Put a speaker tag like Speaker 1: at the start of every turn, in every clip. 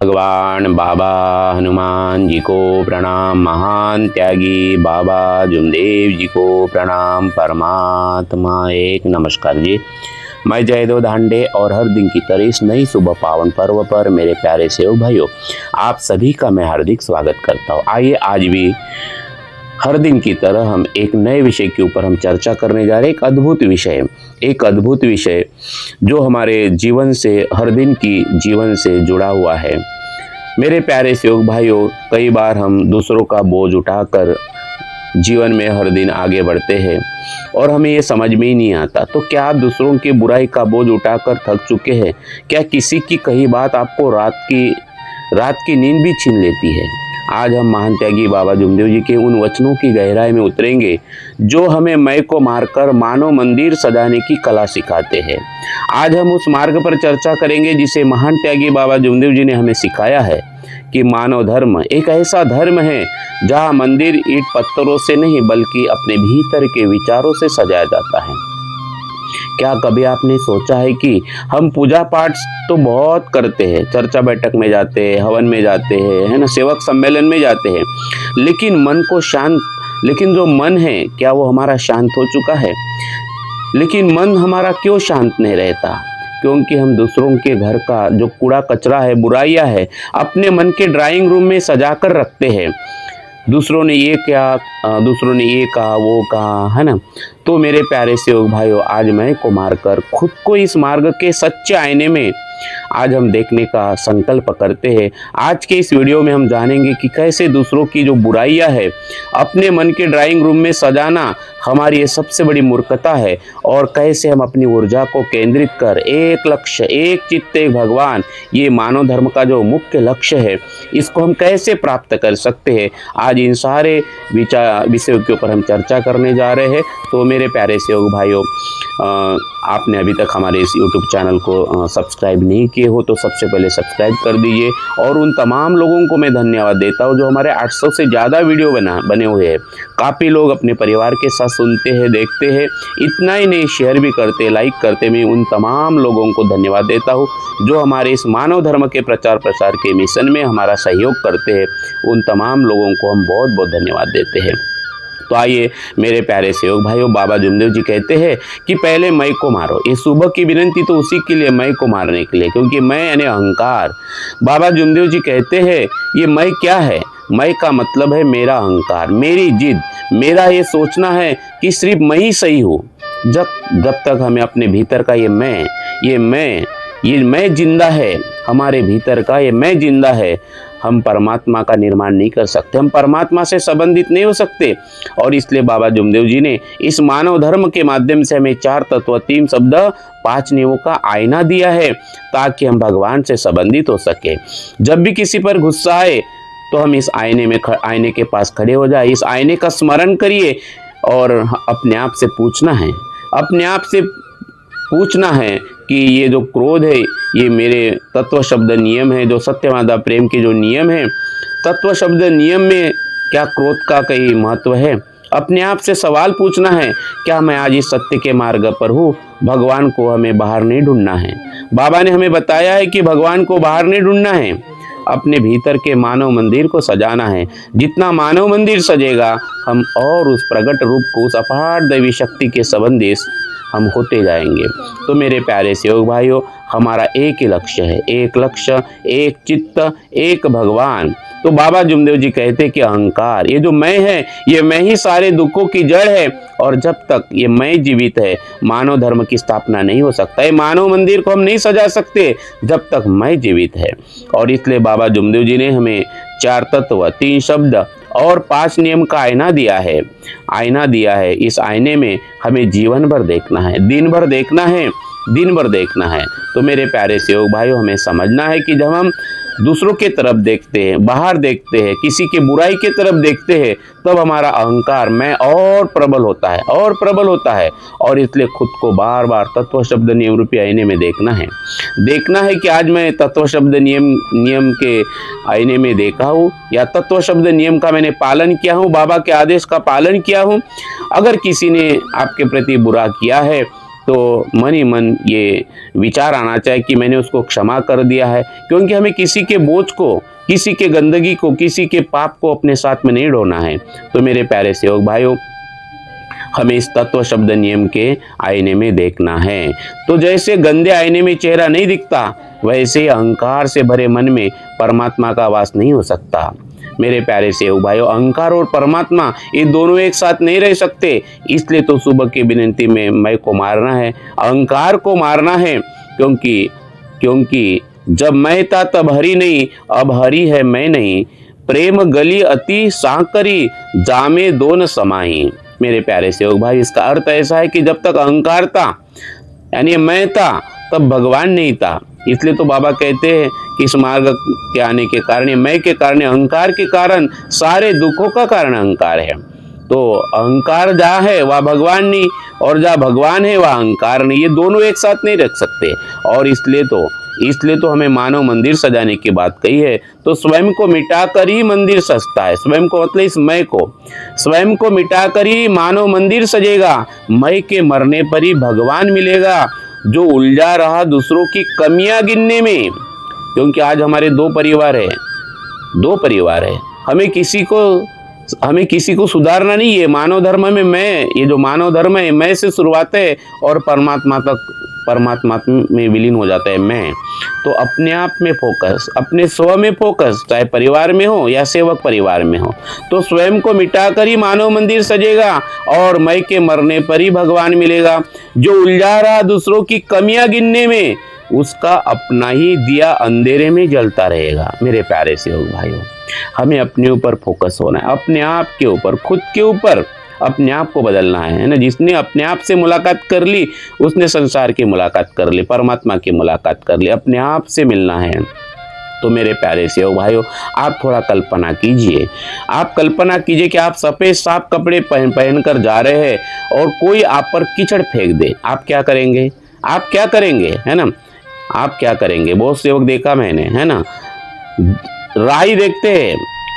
Speaker 1: भगवान बाबा हनुमान जी को प्रणाम। महान त्यागी बाबा जुमदेव जी को प्रणाम। परमात्मा एक। नमस्कार जी, मैं जयदेव धांडे और हर दिन की तरह इस नई सुबह पावन पर्व पर मेरे प्यारे सेवक भाइयों, आप सभी का मैं हार्दिक स्वागत करता हूँ। आइए आज भी हर दिन की तरह हम एक नए विषय के ऊपर हम चर्चा करने जा रहे हैं। एक अद्भुत विषय जो हमारे जीवन से, हर दिन की जीवन से जुड़ा हुआ है। मेरे प्यारे सेवक भाइयों, कई बार हम दूसरों का बोझ उठाकर जीवन में हर दिन आगे बढ़ते हैं और हमें ये समझ में ही नहीं आता, तो क्या आप दूसरों की बुराई का बोझ उठाकर थक चुके हैं? क्या किसी की कही बात आपको रात की नींद भी छीन लेती है? आज हम महान त्यागी बाबा जुमदेव जी के उन वचनों की गहराई में उतरेंगे जो हमें मैं को मारकर मानव मंदिर सजाने की कला सिखाते हैं। आज हम उस मार्ग पर चर्चा करेंगे जिसे महान त्यागी बाबा जुमदेव जी ने हमें सिखाया है कि मानव धर्म एक ऐसा धर्म है जहाँ मंदिर ईंट पत्थरों से नहीं बल्कि अपने भीतर के विचारों से सजाया जाता है। क्या कभी आपने सोचा है कि हम पूजा पाठ तो बहुत करते हैं, चर्चा बैठक में जाते हैं, हवन में जाते हैं, है ना, सेवक सम्मेलन में जाते हैं, लेकिन जो मन है क्या वो हमारा शांत हो चुका है? लेकिन मन हमारा क्यों शांत नहीं रहता? क्योंकि हम दूसरों के घर का जो कूड़ा कचरा है, बुराइयां है, अपने मन के ड्राइंग रूम में सजा कर रखते हैं। दूसरों ने ये कहा, वो कहा, है ना। तो मेरे प्यारे सेवक भाइयों, आज मैं को मारकर खुद को इस मार्ग के सच्चे आईने में आज हम देखने का संकल्प करते हैं। आज के इस वीडियो में हम जानेंगे कि कैसे दूसरों की जो बुराइयां है अपने मन के ड्राइंग रूम में सजाना हमारी ये सबसे बड़ी मूर्खता है, और कैसे हम अपनी ऊर्जा को केंद्रित कर एक लक्ष्य, एक चित्त, एक भगवान, ये मानव धर्म का जो मुख्य लक्ष्य है, इसको हम कैसे प्राप्त कर सकते हैं। आज इन सारे विषयों के ऊपर हम चर्चा करने जा रहे हैं। तो मेरे प्यारे सेवक भाइयों, आपने अभी तक हमारे इस YouTube चैनल को सब्सक्राइब नहीं किए हो तो सबसे पहले सब्सक्राइब कर दीजिए। और उन तमाम लोगों को मैं धन्यवाद देता हूं जो हमारे 800 से ज़्यादा वीडियो बने हुए हैं। काफ़ी लोग अपने परिवार के साथ सुनते हैं, देखते हैं, इतना ही नहीं शेयर भी करते, लाइक करते। मैं उन तमाम लोगों को धन्यवाद देता हूँ जो हमारे इस मानव धर्म के प्रचार प्रसार के मिशन में हमारा सहयोग करते हैं। उन तमाम लोगों को हम बहुत बहुत धन्यवाद देते हैं। तो आइए मेरे प्यारे सेवक भाइयों, बाबा जुमदेव जी कहते हैं कि पहले मैं को मारो। ये सुबह की विनती तो उसी के लिए, मैं को मारने के लिए, क्योंकि मैं यानी अहंकार। बाबा जुमदेव जी कहते हैं ये मैं क्या है? मैं का मतलब है मेरा अहंकार, मेरी जिद, मेरा ये सोचना है कि सिर्फ मैं ही सही हूँ। जब तक हमें अपने भीतर का ये मैं जिंदा है, हमारे भीतर का ये मैं जिंदा है, हम परमात्मा का निर्माण नहीं कर सकते, हम परमात्मा से संबंधित नहीं हो सकते। और इसलिए बाबा जुमदेव जी ने इस मानव धर्म के माध्यम से हमें 4 तत्व, 3 शब्द, 5 नियमों का आईना दिया है ताकि हम भगवान से संबंधित हो सके। जब भी किसी पर गुस्सा आए तो हम इस आईने के पास खड़े हो जाए, इस आईने का स्मरण करिए और अपने आप से पूछना है कि ये जो क्रोध है ये मेरे तत्व शब्द नियम है, जो सत्यवादा प्रेम के जो नियम है, तत्व शब्द नियम में क्या क्रोध का कई महत्व है? अपने आप से सवाल पूछना है, क्या मैं आज इस सत्य के मार्ग पर हूँ? भगवान को हमें बाहर नहीं ढूंढना है। बाबा ने हमें बताया है कि भगवान को बाहर नहीं ढूंढना है, अपने भीतर के मानव मंदिर को सजाना है। जितना मानव मंदिर सजेगा हम और उस प्रगट रूप को, उस अपार दैवी शक्ति के संबंधी हम होते जाएंगे। तो मेरे प्यारे सेवक भाइयों, हमारा एक ही लक्ष्य है, एक लक्ष्य, एक चित्त, एक भगवान। तो बाबा जुमदेव जी कहते कि अहंकार, ये जो मैं है, ये मैं ही सारे दुखों की जड़ है, और जब तक ये मैं जीवित है मानव धर्म की स्थापना नहीं हो सकता है, मानव मंदिर को हम नहीं सजा सकते जब तक मैं जीवित है। और इसलिए बाबा जुमदेव जी ने हमें 4 तत्व, 3 शब्द और 5 नियम का आईना दिया है। इस आईने में हमें जीवन भर देखना है, दिन भर देखना है। तो मेरे प्यारे सेवक भाइयों, हमें समझना है कि जब हम दूसरों के तरफ देखते हैं, बाहर देखते हैं, किसी की बुराई के तरफ देखते हैं, तब हमारा अहंकार मैं और प्रबल होता है। और इसलिए खुद को बार बार तत्व शब्द नियम रूपी आईने में देखना है कि आज मैं तत्व शब्द नियम के आईने में देखा हूँ, या तत्व शब्द नियम का मैंने पालन किया हूँ, बाबा के आदेश का पालन किया हूँ। अगर किसी ने आपके प्रति बुरा किया है तो मन ही मन ये विचार आना चाहिए कि मैंने उसको क्षमा कर दिया है, क्योंकि हमें किसी के बोझ को, किसी के गंदगी को, किसी के पाप को अपने साथ में नहीं ढोना है। तो मेरे प्यारे सेवक भाइयों, हमें इस तत्व शब्द नियम के आईने में देखना है। तो जैसे गंदे आईने में चेहरा नहीं दिखता, वैसे अहंकार से भरे मन में परमात्मा का वास नहीं हो सकता। मेरे प्यारे सेवक भाइयों, अहंकार और परमात्मा ये दोनों एक साथ नहीं रह सकते। इसलिए तो सुबह की विनती में मैं को मारना है, अहंकार को मारना है, क्योंकि जब मैं था तब हरि नहीं, अब हरि है मैं नहीं। प्रेम गली अति सांकरी, जामे दोन समाही। मेरे प्यारे सेवक भाई, इसका अर्थ ऐसा है कि जब तक अहंकार था, यानी मैं था, तब भगवान नहीं था। इसलिए तो बाबा कहते हैं कि इस मार्ग के आने के कारण, मैं के कारण, अहंकार के कारण सारे दुखों का कारण अहंकार है। तो अहंकार जहाँ है वह भगवान नहीं, और जहाँ भगवान है वह अहंकार नहीं। ये दोनों एक साथ नहीं रख सकते। और इसलिए तो हमें मानव मंदिर सजाने की बात कही है। तो स्वयं को मिटाकर ही मंदिर सजता है। स्वयं को मतलब इस मैं को, स्वयं को मिटाकर ही मानव मंदिर सजेगा। मैं के मरने पर ही भगवान मिलेगा। जो उलझा रहा दूसरों की कमियां गिनने में, क्योंकि आज हमारे दो परिवार है। हमें किसी को सुधारना नहीं है। मानव धर्म में मैं, ये जो मानव धर्म है, मैं से शुरुआत है और परमात्मा में विलीन हो जाता है मैं। तो अपने आप में फोकस, अपने स्व में फोकस, चाहे परिवार में हो या सेवक परिवार में हो। तो स्वयं को मिटाकर ही मानव मंदिर सजेगा और मैं के मरने पर ही भगवान मिलेगा। जो उलझा रहा दूसरों की कमियां गिनने में, उसका अपना ही दिया अंधेरे में जलता रहेगा। मेरे प्यारे सेवक भाइयों, हमें अपने ऊपर फोकस होना है, अपने आप के ऊपर, खुद के ऊपर, अपने आप को बदलना है ना। जिसने अपने आप से मुलाकात कर ली, उसने संसार की मुलाकात कर ली, परमात्मा की मुलाकात कर ली। अपने आप से मिलना है। तो मेरे प्यारे सेवक भाइयों, आप थोड़ा कल्पना कीजिए। आप कल्पना कीजिए कि आप सफेद साफ कपड़े पहन कर जा रहे हैं और कोई आप पर कीचड़ फेंक दे। आप क्या करेंगे? है ना, आप क्या करेंगे? बहुत सेवक देखा मैंने, है ना, राही देखते हैं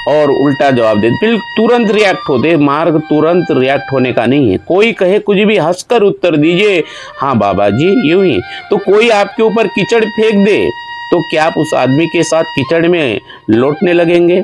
Speaker 1: और उल्टा जवाब दे, फिर तुरंत रिएक्ट होते। मार्ग तुरंत रिएक्ट होने का नहीं है। कोई कहे कुछ भी, हंसकर उत्तर दीजिए, हाँ बाबा जी यूं ही। तो कोई आपके ऊपर कीचड़ फेंक दे, तो क्या आप उस आदमी के साथ कीचड़ में लौटने लगेंगे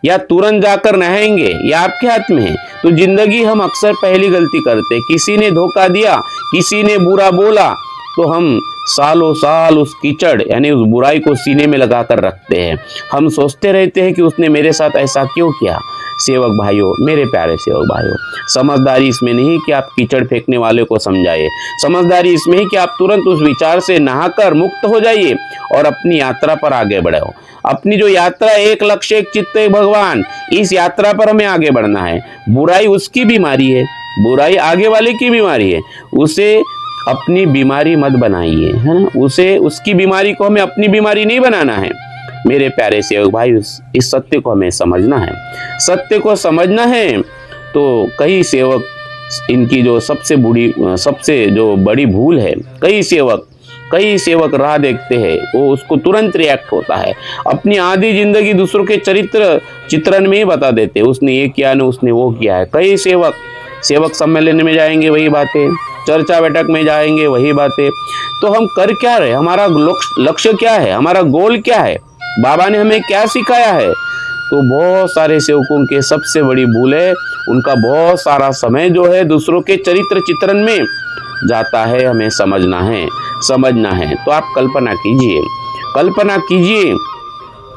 Speaker 1: या तुरंत जाकर नहाएंगे? या आपके हाथ में है। तो जिंदगी हम अक्सर पहली गलती करते, किसी ने धोखा दिया, किसी ने बुरा बोला, तो हम सालों साल उस कीचड़ यानी उस बुराई को सीने में लगा कर रखते हैं। हम सोचते रहते हैं कि उसने मेरे साथ ऐसा क्यों किया। सेवक भाइयों, मेरे प्यारे सेवक भाइयों, समझदारी इसमें नहीं कि आप कीचड़ फेंकने वाले को समझाइए। समझदारी इसमें है कि आप तुरंत उस विचार से नहाकर मुक्त हो जाइए और अपनी यात्रा पर आगे बढ़ो। अपनी जो यात्रा, एक लक्ष्य, एक चित्त, एक भगवान, इस यात्रा पर हमें आगे बढ़ना है। बुराई उसकी बीमारी है, बुराई आगे वाले की बीमारी है। उसे अपनी बीमारी मत बनाइए, है ना। उसकी बीमारी को हमें अपनी बीमारी नहीं बनाना है। मेरे प्यारे सेवक भाई, इस सत्य को हमें समझना है। सत्य को समझना है। तो कई सेवक, इनकी जो सबसे जो बड़ी भूल है, कई सेवक राह देखते हैं, वो उसको तुरंत रिएक्ट होता है। अपनी आधी जिंदगी दूसरों के चित्रण में ही बता देते, उसने ये किया ना, उसने वो किया है। कई सेवक सम्मेलन में जाएंगे, वही बातें, चर्चा बैठक में जाएंगे, वही बातें। तो हम कर क्या रहे? हमारा लक्ष्य क्या है? हमारा गोल क्या है? बाबा ने हमें क्या सिखाया है? तो बहुत सारे सेवकों के सबसे बड़ी भूल है, उनका बहुत सारा समय जो है दूसरों के चित्रण में जाता है। हमें समझना है। तो आप कल्पना कीजिए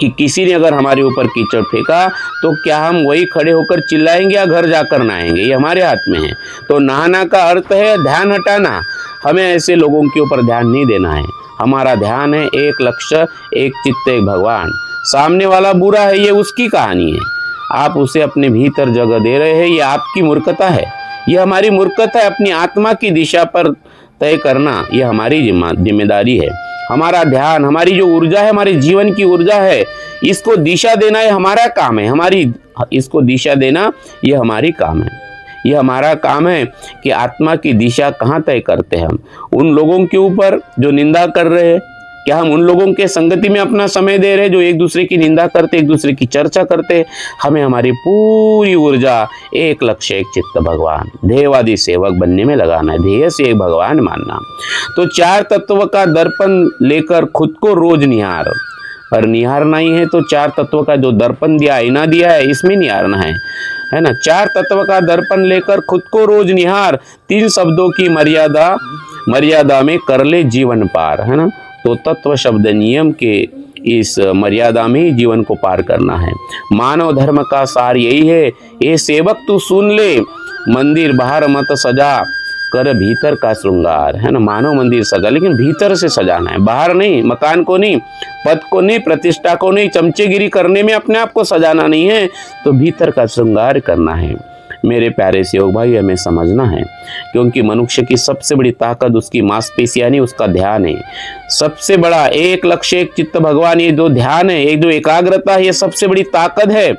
Speaker 1: कि किसी ने अगर हमारे ऊपर कीचड़ फेंका, तो क्या हम वही खड़े होकर चिल्लाएंगे या घर जाकर नहाएंगे? ये हमारे हाथ में है। तो नहाना का अर्थ है ध्यान हटाना। हमें ऐसे लोगों के ऊपर ध्यान नहीं देना है। हमारा ध्यान है एक लक्ष्य, एक चित्त, एक भगवान। सामने वाला बुरा है, ये उसकी कहानी है। आप उसे अपने भीतर जगह दे रहे हैं, ये आपकी मूर्खता है। ये हमारी मूर्खता है। अपनी आत्मा की दिशा पर तय करना, ये हमारी जिम्मेदारी है। हमारा ध्यान, हमारी जो ऊर्जा है, हमारे जीवन की ऊर्जा है, इसको दिशा देना ये हमारा काम है। इसको दिशा देना ये हमारी काम है। ये हमारा काम है कि आत्मा की दिशा कहाँ तय करते हैं हम। उन लोगों के ऊपर जो निंदा कर रहे हैं, क्या हम उन लोगों के संगति में अपना समय दे रहे जो एक दूसरे की निंदा करते, एक दूसरे की चर्चा करते? हमें हमारी पूरी ऊर्जा एक लक्ष्य एक चित्त भगवान ध्येयवादी सेवक बनने में लगाना है, ध्येय से एक भगवान मानना। तो चार तत्व का दर्पण लेकर खुद को रोज निहार, और निहारना ही है तो चार तत्व का जो दर्पण दिया, आईना दिया है, इसमें निहारना है ना। चार तत्व का दर्पण लेकर खुद को रोज निहार, तीन शब्दों की मर्यादा में कर ले जीवन पार, है ना। तो तत्व शब्द नियम के इस मर्यादा में ही जीवन को पार करना है। मानव धर्म का सार यही है, ये सेवक तू सुन ले, मंदिर बाहर मत सजा, कर भीतर का श्रृंगार, है ना। मानव मंदिर सजा, लेकिन भीतर से सजाना है, बाहर नहीं, मकान को नहीं, पद को नहीं, प्रतिष्ठा को नहीं, चमचेगिरी करने में अपने आप को सजाना नहीं है, तो भीतर का श्रृंगार करना है। मेरे प्यारे सेवक भाई, हमें समझना है, क्योंकि मनुष्य की सबसे बड़ी ताकत उसकी मांसपेशियां नहीं, उसका ध्यान है। सबसे बड़ा एक लक्ष्य एक चित्त भगवान, ये जो ध्यान है, एक जो एकाग्रता है, ये सबसे बड़ी ताकत है।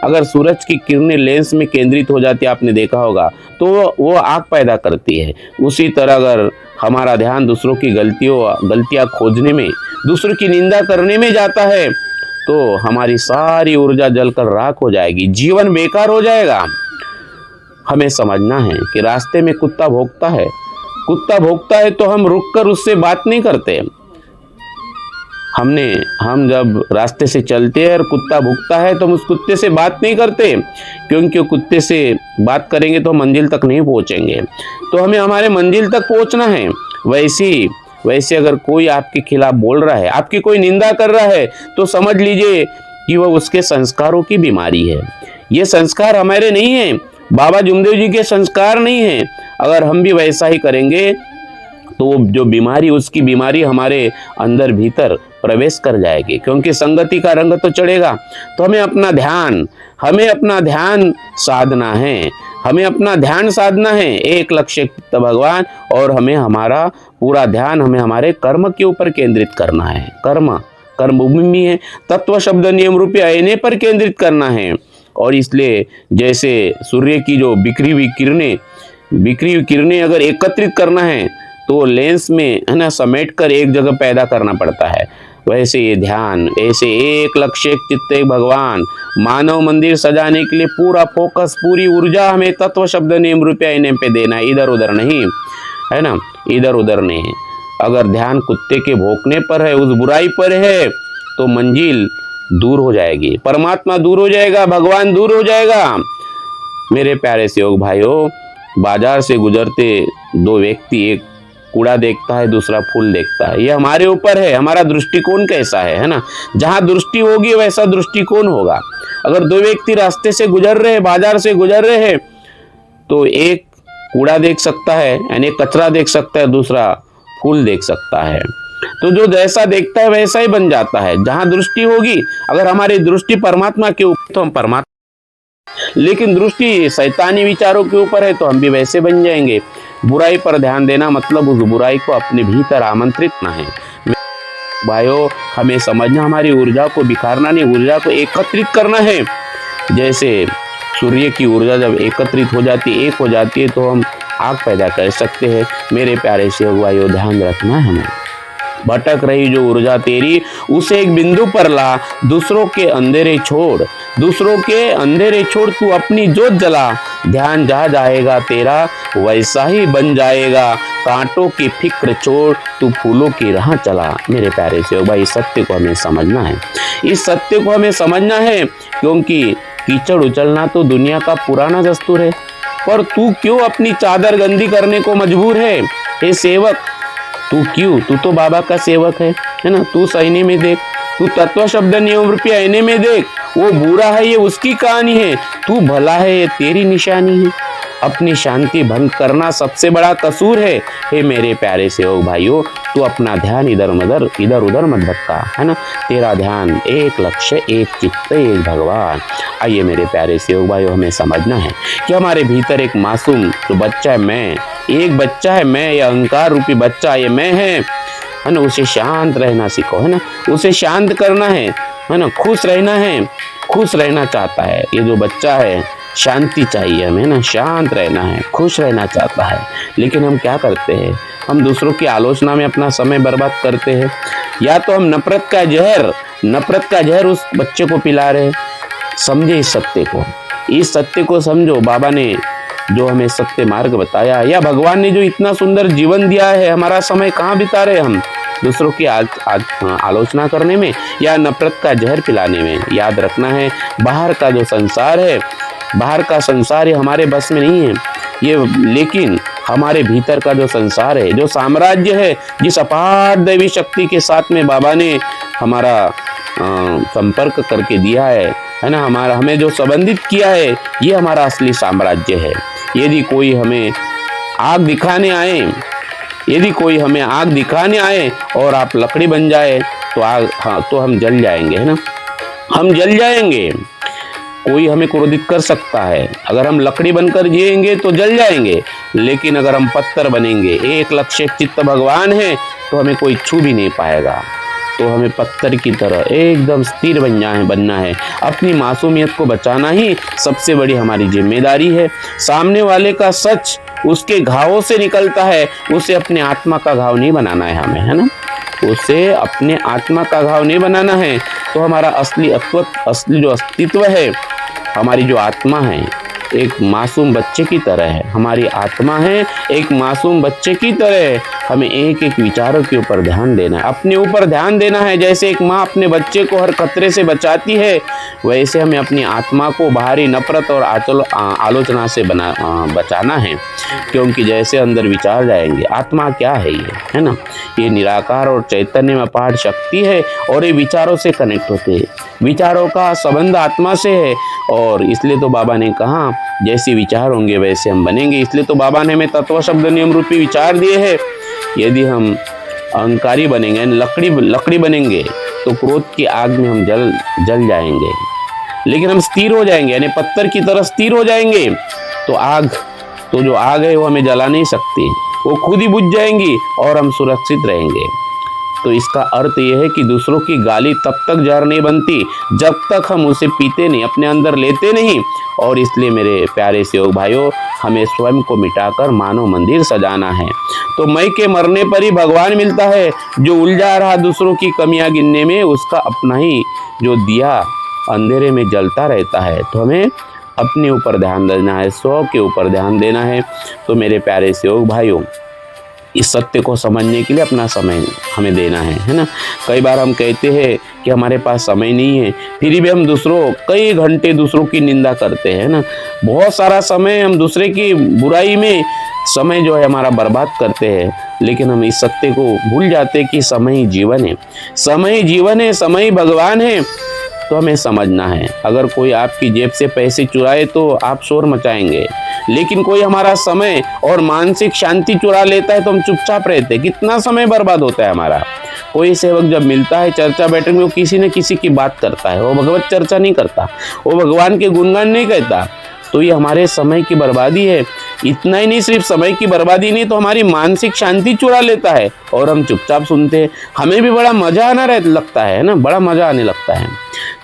Speaker 1: अगर सूरज की किरणें लेंस में केंद्रित हो जाती है, आपने देखा होगा, तो वो आग पैदा करती है। उसी तरह अगर हमारा ध्यान दूसरों की गलतियां खोजने में, दूसरों की निंदा करने में जाता है, तो हमारी सारी ऊर्जा जलकर राख हो जाएगी, जीवन बेकार हो जाएगा। हमें समझना है कि रास्ते में कुत्ता भौंकता है तो हम रुककर उससे बात नहीं करते। हम जब रास्ते से चलते हैं और कुत्ता भौंकता है तो हम उस कुत्ते से बात नहीं करते, क्योंकि कुत्ते से बात करेंगे तो मंजिल तक नहीं पहुंचेंगे। तो हमें हमारे मंजिल तक पहुंचना है। वैसे अगर कोई आपके खिलाफ बोल रहा है, आपकी कोई निंदा कर रहा है, तो समझ लीजिए कि वह उसके संस्कारों की बीमारी है। ये संस्कार हमारे नहीं है, बाबा जुमदेव जी के संस्कार नहीं है। अगर हम भी वैसा ही करेंगे तो जो बीमारी, उसकी बीमारी हमारे अंदर भीतर प्रवेश कर जाएगी, क्योंकि संगति का रंग तो चढ़ेगा। तो हमें अपना ध्यान साधना है, एक लक्ष्य भगवान, और हमें हमारा पूरा ध्यान हमारे कर्म के ऊपर केंद्रित करना है। कर्म भूमि है, तत्व शब्द नियम रूपी आईने पर केंद्रित करना है। और इसलिए जैसे सूर्य की जो बिखरी हुई किरणें अगर एकत्रित करना है तो लेंस में, है ना, समेट कर एक जगह पैदा करना पड़ता है। वैसे ये ध्यान, ऐसे एक लक्ष्य एक चित्त एक भगवान, मानव मंदिर सजाने के लिए पूरा फोकस, पूरी ऊर्जा हमें तत्व शब्द नियम रूपी आईने पे देना है, इधर उधर नहीं, है ना, इधर उधर नहीं। अगर ध्यान कुत्ते के भौंकने पर है, उस बुराई पर है, तो मंजिल दूर हो जाएगी, परमात्मा दूर हो जाएगा, भगवान दूर हो जाएगा। मेरे प्यारे सेवक भाइयों, बाजार से गुजरते दो व्यक्ति, एक कूड़ा देखता है, दूसरा फूल देखता है। ये हमारे ऊपर है, हमारा दृष्टिकोण कैसा है ना। जहां दृष्टि होगी वैसा दृष्टिकोण होगा। अगर दो व्यक्ति रास्ते से गुजर रहे हैं, बाजार से गुजर रहे हैं, तो एक कूड़ा देख सकता है, यानी कचरा देख सकता है, दूसरा फूल देख सकता है। तो जो जैसा देखता है वैसा ही बन जाता है। जहां दृष्टि होगी, अगर हमारी दृष्टि परमात्मा के ऊपर तो हम परमात्मा, लेकिन दृष्टि शैतानी विचारों के ऊपर है तो हम भी वैसे बन जाएंगे। बुराई पर ध्यान देना मतलब उस बुराई को अपने भीतर आमंत्रित करना है। भाइयों, हमें समझना, हमारी ऊर्जा को बिखारना नहीं, ऊर्जा को एकत्रित करना है। जैसे सूर्य की ऊर्जा जब एकत्रित हो जाती है, एक हो जाती है, तो हम आग पैदा कर सकते हैं। मेरे प्यारे सेवक भाइयों, ध्यान रखना है हमें। भटक रही जो ऊर्जा तेरी, उसे एक बिंदु पर ला, दूसरों के अंधेरे छोड़, तू अपनी जोत जला। ध्यान जहाँ जाएगा तेरा वैसा ही बन जाएगा, कांटों की फिक्र छोड़, तू फूलों की राह चला। मेरे प्यारे सेवक भाई, इस सत्य को हमें समझना है, क्योंकि कीचड़ उछलना तो दुनिया का पुराना दस्तूर है, पर तू क्यों अपनी चादर गंदी करने को मजबूर है? हे सेवक, तू तो बाबा का सेवक है ना। तू आईने में देख, तू तत्व शब्द नियम रूपी आईने में देख। वो बुरा है, ये उसकी कहानी है, तू भला है, ये तेरी निशानी है। अपनी शांति भंग करना सबसे बड़ा कसूर है। हे मेरे प्यारे सेवक भाइयों, तू अपना ध्यान इधर उधर मत भटका, है ना। तेरा ध्यान एक लक्ष्य एक चित्त एक भगवान। आइए मेरे प्यारे सेवक भाइयों, हमें समझना है कि हमारे भीतर एक मासूम जो बच्चा है, मैं, एक बच्चा है मैं, ये अहंकार रूपी बच्चा ये मैं है ना। उसे शांत रहना सीखो, है ना, उसे शांत करना है ना। खुश रहना चाहता है ये जो बच्चा है, शांति चाहिए हमें ना, शांत रहना है, खुश रहना चाहता है। लेकिन हम क्या करते हैं, हम दूसरों की आलोचना में अपना समय बर्बाद करते हैं, या तो हम नफरत का जहर उस बच्चे को पिला रहे हैं। समझे इस सत्य को समझो। बाबा ने जो हमें सत्य मार्ग बताया, या भगवान ने जो इतना सुंदर जीवन दिया है, हमारा समय कहाँ बिता रहे हम? दूसरों की आलोचना करने में या नफरत का जहर पिलाने में। याद रखना है, बाहर का संसार ये हमारे बस में नहीं है ये, लेकिन हमारे भीतर का जो संसार है, जो साम्राज्य है, जिस अपार दैवी शक्ति के साथ में बाबा ने हमारा संपर्क करके दिया है ना, हमें जो संबंधित किया है, ये हमारा असली साम्राज्य है। यदि कोई हमें आग दिखाने आए और आप लकड़ी बन जाए तो हम जल जाएंगे, है ना, हम जल जाएंगे। कोई हमें क्रोधित कर सकता है, अगर हम लकड़ी बनकर जिएंगे तो जल जाएंगे, लेकिन अगर हम पत्थर बनेंगे, एक लक्ष्य एक चित्त भगवान है, तो हमें कोई छू भी नहीं पाएगा। तो हमें पत्थर की तरह एकदम स्थिर बनना है। अपनी मासूमियत को बचाना ही सबसे बड़ी हमारी जिम्मेदारी है। सामने वाले का सच उसके घावों से निकलता है, उसे अपने आत्मा का घाव नहीं बनाना है हमें, है ना, उसे अपने आत्मा का घाव नहीं बनाना है। तो हमारा असली जो अस्तित्व है, हमारी जो आत्मा है, एक मासूम बच्चे की तरह है। हमारी आत्मा है एक मासूम बच्चे की तरह। हमें एक एक विचारों के ऊपर ध्यान देना है, अपने ऊपर ध्यान देना है। जैसे एक माँ अपने बच्चे को हर खतरे से बचाती है, वैसे हमें अपनी आत्मा को बाहरी नफरत और आलोचना से बचाना है। क्योंकि जैसे अंदर विचार जाएंगे, आत्मा क्या है ये, है ना, ये निराकार और चैतन्य में अपार शक्ति है, और ये विचारों से कनेक्ट होते हैं। विचारों का संबंध आत्मा से है, और इसलिए तो बाबा ने कहा जैसे विचार होंगे वैसे हम बनेंगे। इसलिए तो बाबा ने हमें तत्व शब्द नियम रूपी विचार दिए हैं। यदि हम अहंकारी बनेंगे, लकड़ी बनेंगे, तो क्रोध की आग में हम जल जाएंगे। लेकिन हम स्थिर हो जाएंगे, यानी पत्थर की तरह स्थिर हो जाएंगे, तो जो आग है वो हमें जला नहीं सकती, वो खुद ही बुझ जाएंगी और हम सुरक्षित रहेंगे। तो इसका अर्थ यह है कि दूसरों की गाली तब तक जहर नहीं बनती जब तक हम उसे पीते नहीं, अपने अंदर लेते नहीं। और इसलिए मेरे प्यारे सेवक भाइयों, हमें स्वयं को मिटाकर मानव मंदिर सजाना है। तो मैं के मरने पर ही भगवान मिलता है। जो उलझा रहा दूसरों की कमियां गिनने में, उसका अपना ही जो दिया अंधेरे में जलता रहता है। तो हमें अपने ऊपर ध्यान देना है, स्व के ऊपर ध्यान देना है। तो मेरे प्यारे सेवक भाइयों, इस सत्य को समझने के लिए अपना समय हमें देना है ना। कई बार हम कहते हैं कि हमारे पास समय नहीं है, फिर भी हम कई घंटे दूसरों की निंदा करते हैं ना। बहुत सारा समय हम दूसरे की बुराई में समय जो है हमारा बर्बाद करते हैं, लेकिन हम इस सत्य को भूल जाते हैं कि समय ही जीवन है, समय ही भगवान है। तो हमें समझना है, अगर कोई आपकी जेब से पैसे चुराए तो आप शोर मचाएंगे, लेकिन कोई हमारा समय और मानसिक शांति चुरा लेता है तो हम चुपचाप रहते हैं। कितना समय बर्बाद होता है हमारा। कोई सेवक जब मिलता है चर्चा बैठक में, वो किसी न किसी की बात करता है, वो भगवत चर्चा नहीं करता, वो भगवान के गुणगान नहीं कहता। तो ये हमारे समय की बर्बादी है। इतना ही नहीं, सिर्फ समय की बर्बादी नहीं, तो हमारी मानसिक शांति चुरा लेता है और हम चुपचाप सुनते हैं। हमें भी बड़ा मजा लगता है ना, बड़ा मजा आने लगता है।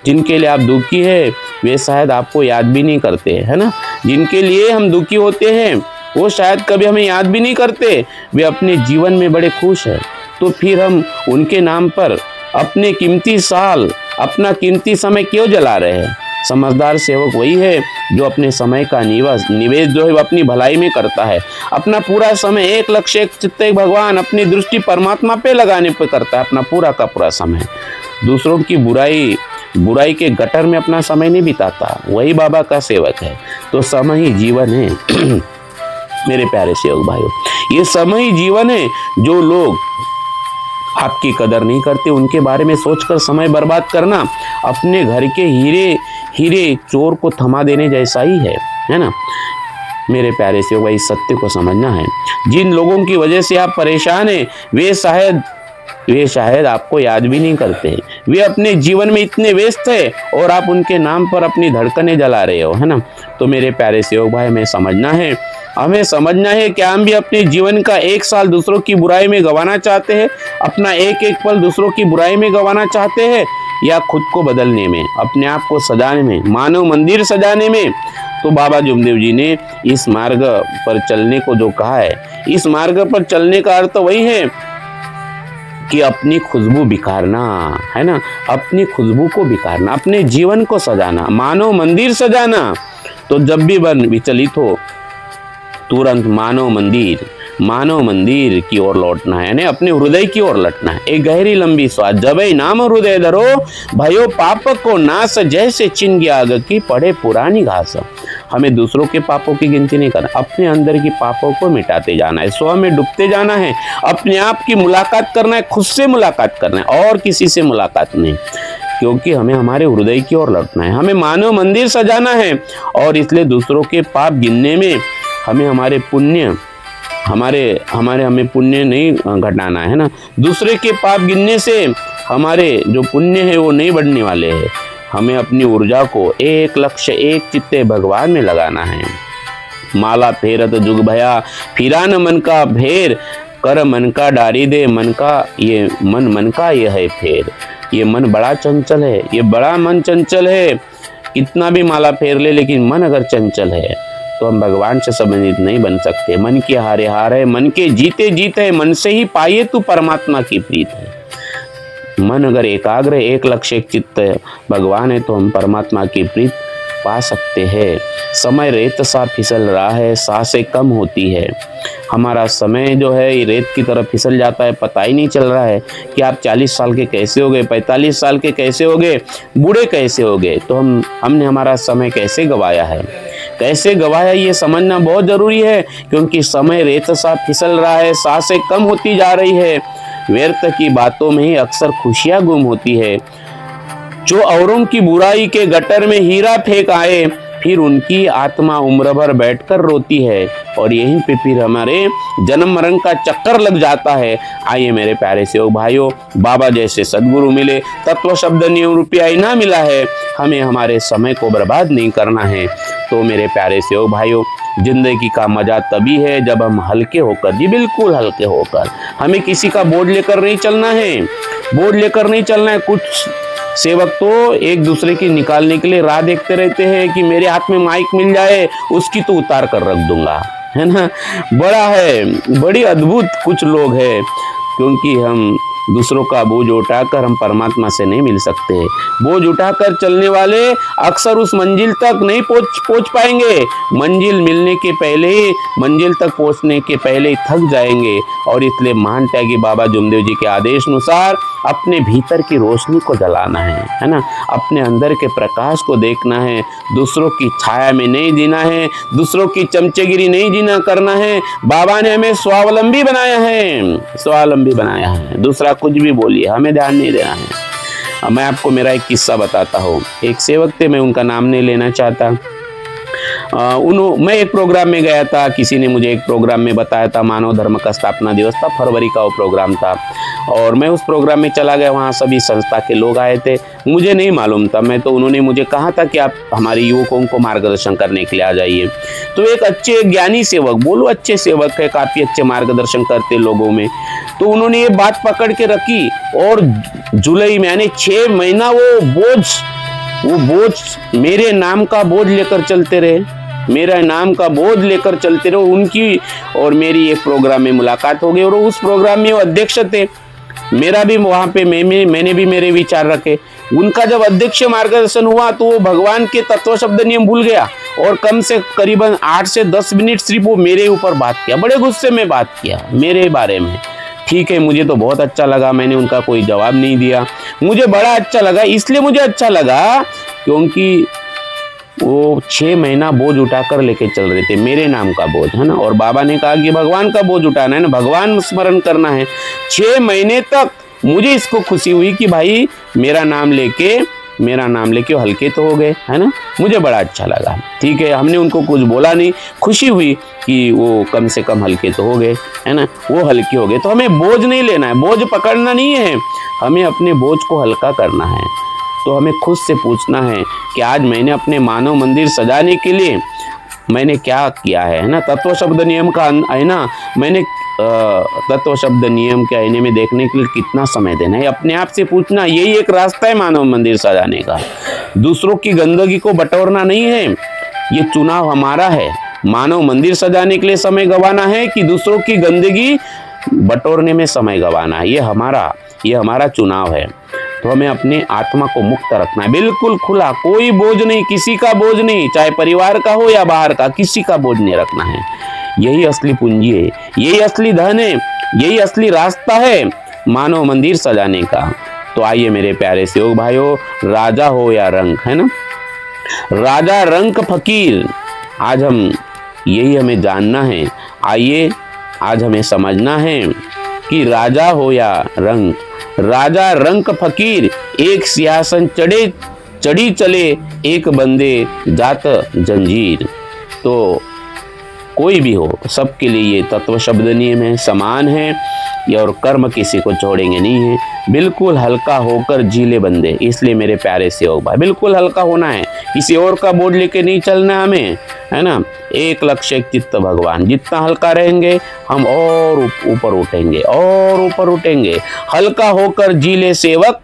Speaker 1: जिनके लिए आप दुखी है वे शायद आपको याद भी नहीं करते, है ना। जिनके लिए हम दुखी होते हैं वो शायद कभी हमें याद भी नहीं करते, वे अपने जीवन में बड़े खुश हैं। तो फिर हम उनके नाम पर अपने कीमती साल, अपना कीमती समय क्यों जला रहे हैं। समझदार सेवक वही है जो अपने समय का निवेश जो है वो अपनी भलाई में करता है। अपना पूरा समय एक लक्ष्य एक चित्त एक भगवान, अपनी दृष्टि परमात्मा पे लगाने पे करता है अपना पूरा का पूरा समय। दूसरों की बुराई के गटर में अपना समय नहीं बिताता, वही बाबा का सेवक है। तो समय ही जीवन है मेरे प्यारे सेवक भाइयों, ये समय ही जीवन है। जो लोग आपकी कदर नहीं करते उनके बारे में सोचकर समय बर्बाद करना अपने घर के हीरे चोर को थमा देने जैसा ही है ना। मेरे प्यारे सेवक भाई, सत्य को समझना है। जिन लोगों की वजह से आप परेशान हैं वे शायद आपको याद भी नहीं करते। वे अपने जीवन में इतने व्यस्त है और आप उनके नाम पर अपनी धड़कनें जला रहे हो, है ना। तो मेरे प्यारे सेवक भाई, हमें समझना है कि हम भी अपने जीवन का 1 साल दूसरों की बुराई में गंवाना चाहते हैं, अपना एक एक पल दूसरों की बुराई में गंवाना चाहते हैं, या खुद को बदलने में, अपने आप को सजाने में, मानव मंदिर सजाने में। तो बाबा जुमदेव जी ने इस मार्ग पर चलने को जो कहा है, इस मार्ग पर चलने का अर्थ वही है कि अपनी खुशबू बिखारना, है ना, अपनी खुशबू को बिखारना, अपने जीवन को सजाना, मानव मंदिर सजाना। तो जब भी मन विचलित हो तुरंत मानव मंदिर की ओर लौटना है, यानी अपने हृदय की ओर लौटना है। एक गहरी लंबी श्वास, जबै नाम हृदय धरो, भयो पाप को नाश, जैसे चिन गया आग की पड़े पुरानी घास। हमें दूसरों के पापों की गिनती नहीं करना, अपने अंदर की पापों को मिटाते जाना है, स्व में डूबते जाना है, अपने आप की मुलाकात करना है, खुद से मुलाकात करना है और किसी से मुलाकात नहीं, क्योंकि हमें हमारे हृदय की ओर लौटना है, हमें मानव मंदिर सजाना है। और इसलिए दूसरों के पाप गिनने में हमें हमारे पुण्य हमें पुण्य नहीं घटाना है ना। दूसरे के पाप गिनने से हमारे जो पुण्य है वो नहीं बढ़ने वाले हैं। हमें अपनी ऊर्जा को एक लक्ष्य, एक चित्ते भगवान में लगाना है। माला फेरत जुग भया, फिरा न मन का फेर, कर मन का डारी दे, मन का ये है फेर। ये मन बड़ा चंचल है, ये बड़ा मन चंचल है, कितना भी माला फेर ले, लेकिन मन अगर चंचल है तो हम भगवान से संबंधित नहीं बन सकते। मन के हारे हार है, मन के जीते जीत है, मन से ही पाइए तू परमात्मा की प्रीत है। मन अगर एकाग्र है, एक लक्ष्य एक चित्त भगवान है, तो हम परमात्मा की प्रीत पा सकते हैं। समय रेत सा फिसल रहा है, सांसें कम होती है। हमारा समय जो है ये रेत की तरफ फिसल जाता है, पता ही नहीं चल रहा है कि आप 40 साल के कैसे हो गए, 45 साल के कैसे हो गए, बूढ़े कैसे हो गए। तो हमने हमारा समय कैसे गवाया है, कैसे गवाया, ये समझना बहुत ज़रूरी है, क्योंकि समय रेत सा फिसल रहा है, सांसें कम होती जा रही है। व्यर्थ की बातों में ही अक्सर खुशियाँ गुम होती है। जो औरों की बुराई के गटर में हीरा फेंक आए, फिर उनकी आत्मा उम्र भर बैठकर रोती है, और यहीं पे फिर हमारे जन्म मरण का चक्कर लग जाता है। आइए मेरे प्यारे सेवक भाइयों, बाबा जैसे सद्गुरु मिले, तत्व शब्द नियम रूपी आईना मिला है, हमें हमारे समय को बर्बाद नहीं करना है। तो मेरे प्यारे सेवक भाइयों, जिंदगी का मजा तभी है जब हम हल्के होकर, जी बिल्कुल हल्के होकर, हमें किसी का बोझ लेकर नहीं चलना है, बोझ लेकर नहीं चलना है। कुछ सेवक तो एक दूसरे की निकालने के लिए राह देखते रहते हैं कि मेरे हाथ में माइक मिल जाए, उसकी तो उतार कर रख दूंगा, है ना। बड़ी अद्भुत कुछ लोग हैं, क्योंकि हम दूसरों का बोझ उठाकर हम परमात्मा से नहीं मिल सकते। बोझ उठाकर चलने वाले अक्सर उस मंजिल तक नहीं पहुंच पाएंगे। मंजिल मिलने के पहले ही, मंजिल तक पहुंचने के पहले ही थक जाएंगे। और इसलिए महान त्यागी बाबा जुमदेव जी के आदेश अनुसार अपने भीतर की रोशनी को जलाना है ना, अपने अंदर के प्रकाश को देखना है। दूसरों की छाया में नहीं जीना है, दूसरों की चमचेगिरी नहीं जीना करना है। बाबा ने हमें स्वावलंबी बनाया है, दूसरा कुछ भी बोलिए, हमें ध्यान नहीं देना है। मैं आपको मेरा एक किस्सा बताता हूँ। एक सेवक थे, मैं उनका नाम नहीं लेना चाहता। मैं एक प्रोग्राम में गया था, किसी ने मुझे एक प्रोग्राम में बताया था, मानव धर्म का स्थापना दिवस था, फरवरी का वो प्रोग्राम था, और मैं उस प्रोग्राम में चला गया। वहाँ सभी संस्था के लोग आए थे, मुझे नहीं मालूम था। तो उन्होंने मुझे कहा था कि आप हमारे युवकों को मार्गदर्शन करने के लिए आ जाइए। तो एक अच्छे ज्ञानी सेवक, बोलो अच्छे सेवक है, काफ़ी अच्छे मार्गदर्शन करते लोगों में, तो उन्होंने ये बात पकड़ के रखी, और जुलाई में यानी 6 महीना वो बोझ मेरे नाम का बोझ लेकर चलते रहे, मेरा नाम का बोझ लेकर चलते रहे। उनकी और मेरी एक प्रोग्राम में मुलाकात हो गई, और उस प्रोग्राम में वो अध्यक्ष थे। मेरा भी वहाँ पे मैंने भी मेरे विचार रखे। उनका जब अध्यक्ष मार्गदर्शन हुआ तो वो भगवान के तत्व शब्द नियम भूल गया, और कम से करीबन 8 से 10 मिनट सिर्फ वो मेरे ऊपर बात किया, बड़े गुस्से में बात किया मेरे बारे में। ठीक है, मुझे तो बहुत अच्छा लगा, मैंने उनका कोई जवाब नहीं दिया। मुझे बड़ा अच्छा लगा, इसलिए मुझे अच्छा लगा क्योंकि वो 6 महीना बोझ उठाकर लेके चल रहे थे, मेरे नाम का बोझ, है ना। और बाबा ने कहा कि भगवान का बोझ उठाना है ना, भगवान स्मरण करना है। 6 महीने तक मुझे इसको खुशी हुई कि भाई मेरा नाम लेके वो हल्के तो हो गए, है ना। मुझे बड़ा अच्छा लगा। ठीक है, हमने उनको कुछ बोला नहीं, खुशी हुई कि वो कम से कम हल्के तो हो गए, है ना, वो हल्के हो गए। तो हमें बोझ नहीं लेना है, बोझ पकड़ना नहीं है, हमें अपने बोझ को हल्का करना है। तो हमें खुद से पूछना है कि आज मैंने अपने मानव मंदिर सजाने के लिए मैंने क्या किया है ना। तत्व शब्द नियम का आईना, मैंने तत्व शब्द नियम के आईने में देखने के लिए कितना समय देना है, अपने आप से पूछना। यही एक रास्ता है मानव मंदिर सजाने का। दूसरों की गंदगी को बटोरना नहीं है, ये चुनाव हमारा है। मानव मंदिर सजाने के लिए समय गंवाना है कि दूसरों की गंदगी बटोरने में समय गंवाना है, ये हमारा चुनाव है। तो हमें अपने आत्मा को मुक्त रखना है, बिल्कुल खुला, कोई बोझ नहीं, किसी का बोझ नहीं, चाहे परिवार का हो या बाहर का, किसी का बोझ नहीं रखना है। यही असली पूंजी है, यही असली धन है, यही असली रास्ता है मानव मंदिर सजाने का। तो आइए मेरे प्यारे सेवक भाइयों, राजा हो या रंक, है ना, राजा रंक फकीर, आज हम यही हमें जानना है। आइए आज हमें समझना है कि राजा हो या रंक, राजा रंक फकीर, एक सिंहासन चढ़ी चले, एक बंदे जात जंजीर। तो कोई भी हो, सबके लिए ये तत्व शब्द नियम है, समान है, और कर्म किसी को छोड़ेंगे नहीं है। बिल्कुल हल्का होकर जीले बंदे, इसलिए मेरे प्यारे सेवक भाई बिल्कुल हल्का होना है, किसी और का बोझ लेके नहीं चलना हमें, है ना। एक लक्ष्य एक चित्त भगवान, जितना हल्का रहेंगे हम और ऊपर उठेंगे और ऊपर उठेंगे। हल्का होकर जीले सेवक,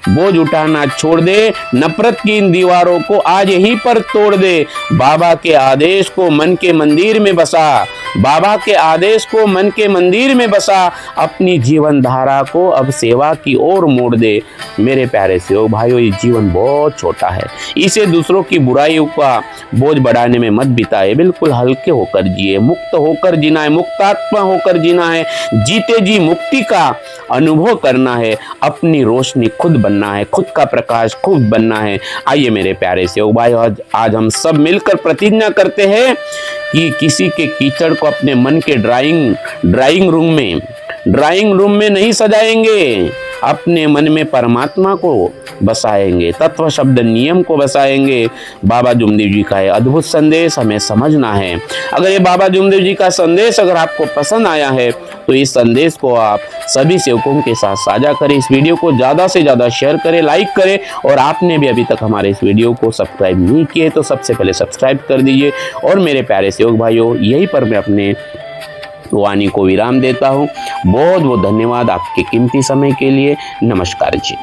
Speaker 1: बोझ उठाना छोड़ दे, नफरत की इन दीवारों को आज यहीं पर तोड़ दे। बाबा के आदेश को मन के मंदिर में बसा, बाबा के आदेश को मन के मंदिर में बसा, अपनी जीवन धारा को अब सेवा की ओर मोड़ दे। मेरे प्यारे सेवक भाइयों, ये जीवन बहुत छोटा है, इसे दूसरों की बुराइयों का बोझ बढ़ाने में मत बिताए। बिल्कुल हल्के होकर जिए, मुक्त होकर जीना है, मुक्तात्मा होकर जीना है, जीते जी मुक्ति का अनुभव करना है, अपनी रोशनी खुद बनना है, खुद का प्रकाश खुद बनना है। आइए मेरे प्यारे सेवक भाई, आज हम सब मिलकर प्रतिज्ञा करते हैं कि किसी के कीचड़ को अपने मन के ड्राइंग रूम में नहीं सजाएंगे, अपने मन में परमात्मा को बसाएंगे, तत्व शब्द नियम को बसाएंगे। बाबा जुमदेव जी का ये अद्भुत संदेश हमें समझना है। अगर ये बाबा जुमदेव जी का संदेश अगर आपको पसंद आया है तो इस संदेश को आप सभी सेवकों के साथ साझा करें, इस वीडियो को ज़्यादा से ज़्यादा शेयर करें, लाइक करें, और आपने भी अभी तक हमारे इस वीडियो को सब्सक्राइब नहीं किए तो सबसे पहले सब्सक्राइब कर दीजिए। और मेरे प्यारे सेवक भाइयों, यहीं पर मैं अपने वाणी को विराम देता हूँ। बहुत बहुत धन्यवाद आपके कीमती समय के लिए। नमस्कार जी।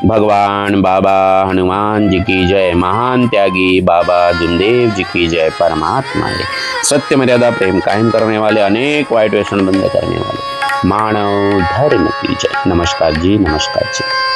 Speaker 1: भगवान बाबा हनुमान जी की जय, महान त्यागी बाबा जुमदेव जी की जय, परमात्मा है, सत्य मर्यादा प्रेम कायम करने वाले, अनेक वाइट व्यसन बंद करने वाले, मानव धर्म की जय। नमस्कार जी, नमस्कार जी।